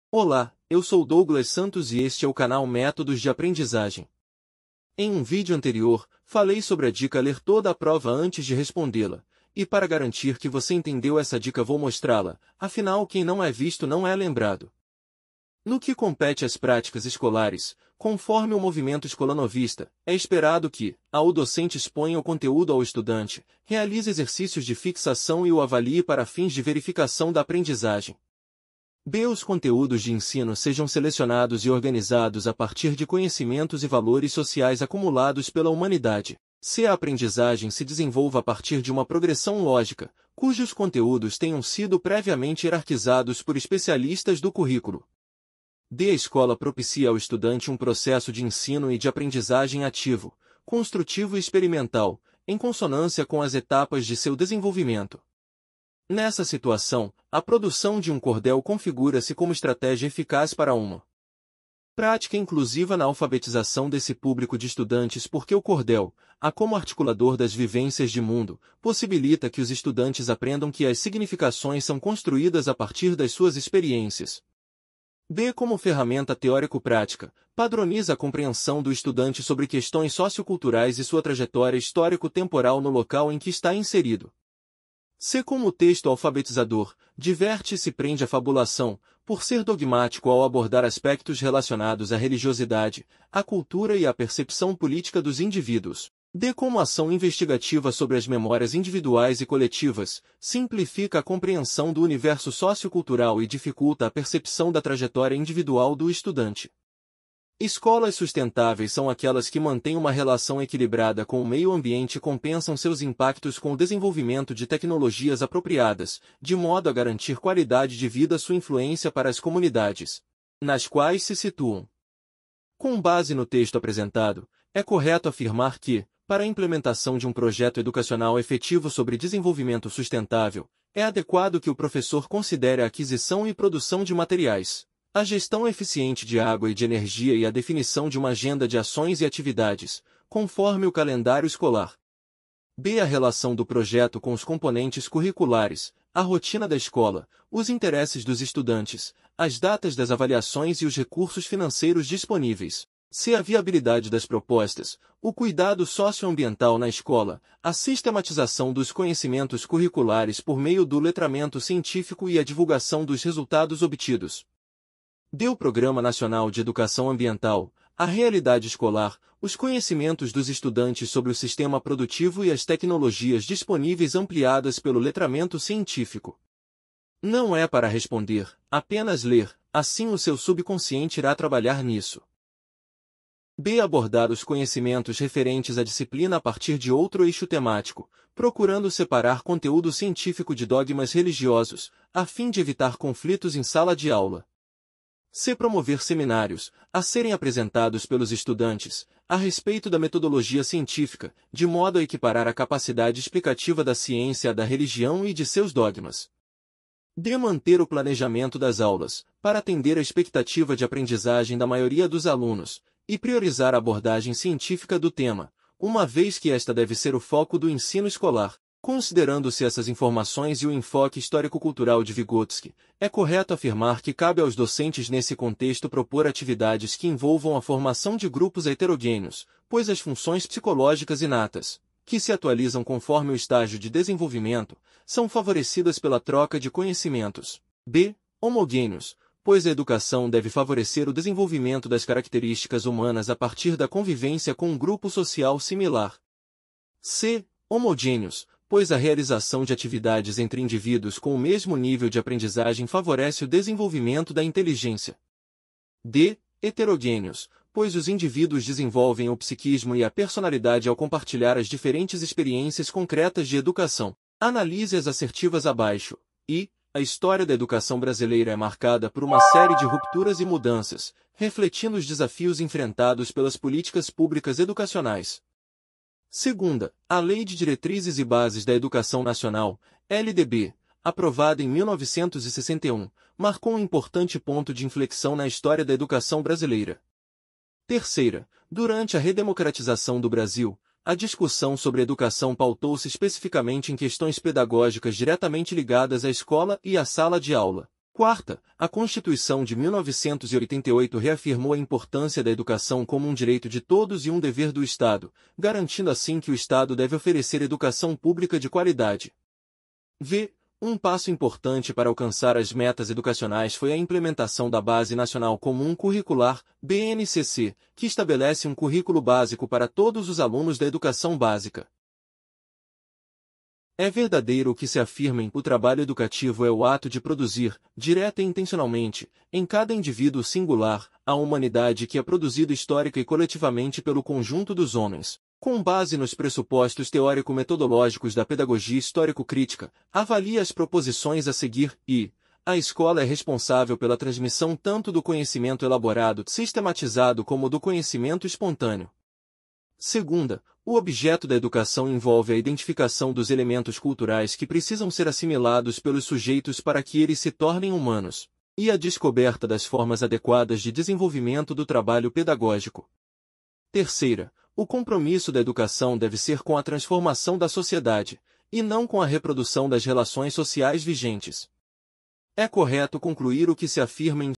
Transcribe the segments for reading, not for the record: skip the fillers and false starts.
Olá, eu sou Douglas Santos e este é o canal Métodos de Aprendizagem. Em um vídeo anterior, falei sobre a dica ler toda a prova antes de respondê-la, e para garantir que você entendeu essa dica vou mostrá-la, afinal quem não é visto não é lembrado. No que compete às práticas escolares, conforme o movimento escolanovista, é esperado que, ao docente exponha o conteúdo ao estudante, realize exercícios de fixação e o avalie para fins de verificação da aprendizagem. Os conteúdos de ensino sejam selecionados e organizados a partir de conhecimentos e valores sociais acumulados pela humanidade. A aprendizagem se desenvolva a partir de uma progressão lógica, cujos conteúdos tenham sido previamente hierarquizados por especialistas do currículo. A escola propicia ao estudante um processo de ensino e de aprendizagem ativo, construtivo e experimental, em consonância com as etapas de seu desenvolvimento. Nessa situação, a produção de um cordel configura-se como estratégia eficaz para uma prática inclusiva na alfabetização desse público de estudantes porque o cordel, como articulador das vivências de mundo, possibilita que os estudantes aprendam que as significações são construídas a partir das suas experiências. Como ferramenta teórico-prática, padroniza a compreensão do estudante sobre questões socioculturais e sua trajetória histórico-temporal no local em que está inserido. Como texto alfabetizador, diverte e se prende à fabulação, por ser dogmático ao abordar aspectos relacionados à religiosidade, à cultura e à percepção política dos indivíduos. Como ação investigativa sobre as memórias individuais e coletivas, simplifica a compreensão do universo sociocultural e dificulta a percepção da trajetória individual do estudante. Escolas sustentáveis são aquelas que mantêm uma relação equilibrada com o meio ambiente e compensam seus impactos com o desenvolvimento de tecnologias apropriadas, de modo a garantir qualidade de vida e sua influência para as comunidades nas quais se situam. Com base no texto apresentado, é correto afirmar que, para a implementação de um projeto educacional efetivo sobre desenvolvimento sustentável, é adequado que o professor considere a aquisição e produção de materiais, a gestão eficiente de água e de energia e a definição de uma agenda de ações e atividades, conforme o calendário escolar. A relação do projeto com os componentes curriculares, a rotina da escola, os interesses dos estudantes, as datas das avaliações e os recursos financeiros disponíveis. A viabilidade das propostas, o cuidado socioambiental na escola, a sistematização dos conhecimentos curriculares por meio do letramento científico e a divulgação dos resultados obtidos. O Programa Nacional de Educação Ambiental, a realidade escolar, os conhecimentos dos estudantes sobre o sistema produtivo e as tecnologias disponíveis ampliadas pelo letramento científico. Não é para responder, apenas ler, assim o seu subconsciente irá trabalhar nisso. Abordar os conhecimentos referentes à disciplina a partir de outro eixo temático, procurando separar conteúdo científico de dogmas religiosos, a fim de evitar conflitos em sala de aula. Promover seminários, a serem apresentados pelos estudantes, a respeito da metodologia científica, de modo a equiparar a capacidade explicativa da ciência à da religião e de seus dogmas. Manter o planejamento das aulas, para atender à expectativa de aprendizagem da maioria dos alunos, e priorizar a abordagem científica do tema, uma vez que esta deve ser o foco do ensino escolar. Considerando-se essas informações e o enfoque histórico-cultural de Vygotsky, é correto afirmar que cabe aos docentes nesse contexto propor atividades que envolvam a formação de grupos heterogêneos, pois as funções psicológicas inatas, que se atualizam conforme o estágio de desenvolvimento, são favorecidas pela troca de conhecimentos. Homogêneos, pois a educação deve favorecer o desenvolvimento das características humanas a partir da convivência com um grupo social similar. Homogêneos, pois a realização de atividades entre indivíduos com o mesmo nível de aprendizagem favorece o desenvolvimento da inteligência. Heterogêneos, pois os indivíduos desenvolvem o psiquismo e a personalidade ao compartilhar as diferentes experiências concretas de educação. Analise as assertivas abaixo. A história da educação brasileira é marcada por uma série de rupturas e mudanças, refletindo os desafios enfrentados pelas políticas públicas educacionais. Segunda, a Lei de Diretrizes e Bases da Educação Nacional, LDB, aprovada em 1961, marcou um importante ponto de inflexão na história da educação brasileira. Terceira, durante a redemocratização do Brasil, a discussão sobre educação pautou-se especificamente em questões pedagógicas diretamente ligadas à escola e à sala de aula. Quarta, a Constituição de 1988 reafirmou a importância da educação como um direito de todos e um dever do Estado, garantindo assim que o Estado deve oferecer educação pública de qualidade. V. Um passo importante para alcançar as metas educacionais foi a implementação da Base Nacional Comum Curricular, BNCC, que estabelece um currículo básico para todos os alunos da educação básica. É verdadeiro o que se afirma em o trabalho educativo é o ato de produzir, direta e intencionalmente, em cada indivíduo singular, a humanidade que é produzido histórica e coletivamente pelo conjunto dos homens. Com base nos pressupostos teórico-metodológicos da pedagogia histórico-crítica, avalia as proposições a seguir e, a escola é responsável pela transmissão tanto do conhecimento elaborado, sistematizado como do conhecimento espontâneo. Segunda, o objeto da educação envolve a identificação dos elementos culturais que precisam ser assimilados pelos sujeitos para que eles se tornem humanos, e a descoberta das formas adequadas de desenvolvimento do trabalho pedagógico. Terceira, o compromisso da educação deve ser com a transformação da sociedade, e não com a reprodução das relações sociais vigentes. É correto concluir o que se afirma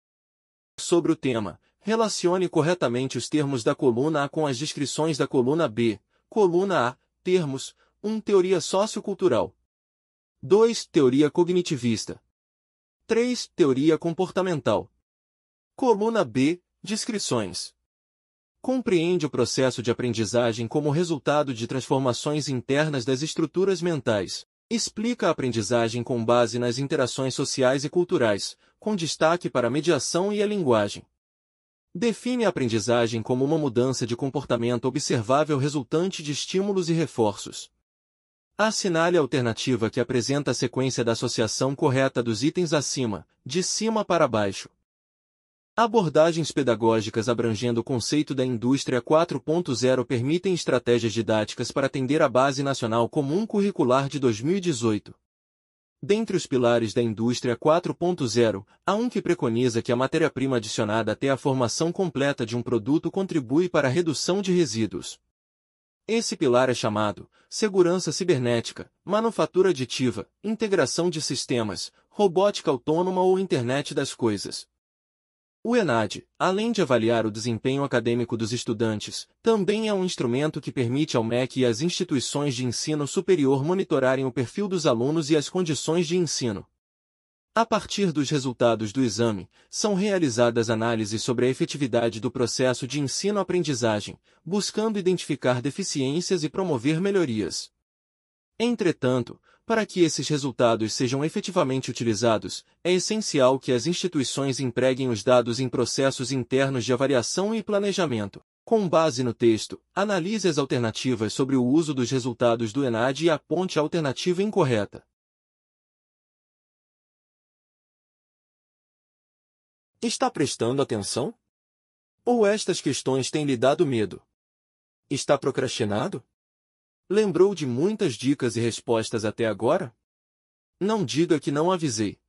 sobre o tema. Relacione corretamente os termos da coluna A com as descrições da coluna B. Coluna A. Termos. 1. Teoria sociocultural. 2. Teoria cognitivista. 3. Teoria comportamental. Coluna B. Descrições. Compreende o processo de aprendizagem como resultado de transformações internas das estruturas mentais. Explica a aprendizagem com base nas interações sociais e culturais, com destaque para a mediação e a linguagem. Define a aprendizagem como uma mudança de comportamento observável resultante de estímulos e reforços. Assinale a alternativa que apresenta a sequência da associação correta dos itens acima, de cima para baixo. Abordagens pedagógicas abrangendo o conceito da indústria 4.0 permitem estratégias didáticas para atender a Base Nacional Comum Curricular de 2018. Dentre os pilares da indústria 4.0, há um que preconiza que a matéria-prima adicionada até a formação completa de um produto contribui para a redução de resíduos. Esse pilar é chamado segurança cibernética, manufatura aditiva, integração de sistemas, robótica autônoma ou Internet das Coisas. O ENAD, além de avaliar o desempenho acadêmico dos estudantes, também é um instrumento que permite ao MEC e às instituições de ensino superior monitorarem o perfil dos alunos e as condições de ensino. A partir dos resultados do exame, são realizadas análises sobre a efetividade do processo de ensino-aprendizagem, buscando identificar deficiências e promover melhorias. Entretanto, para que esses resultados sejam efetivamente utilizados, é essencial que as instituições empreguem os dados em processos internos de avaliação e planejamento. Com base no texto, analise as alternativas sobre o uso dos resultados do ENAD e aponte a alternativa incorreta. Está prestando atenção? Ou estas questões têm lhe dado medo? Está procrastinado? Lembrou de muitas dicas e respostas até agora? Não diga que não avisei.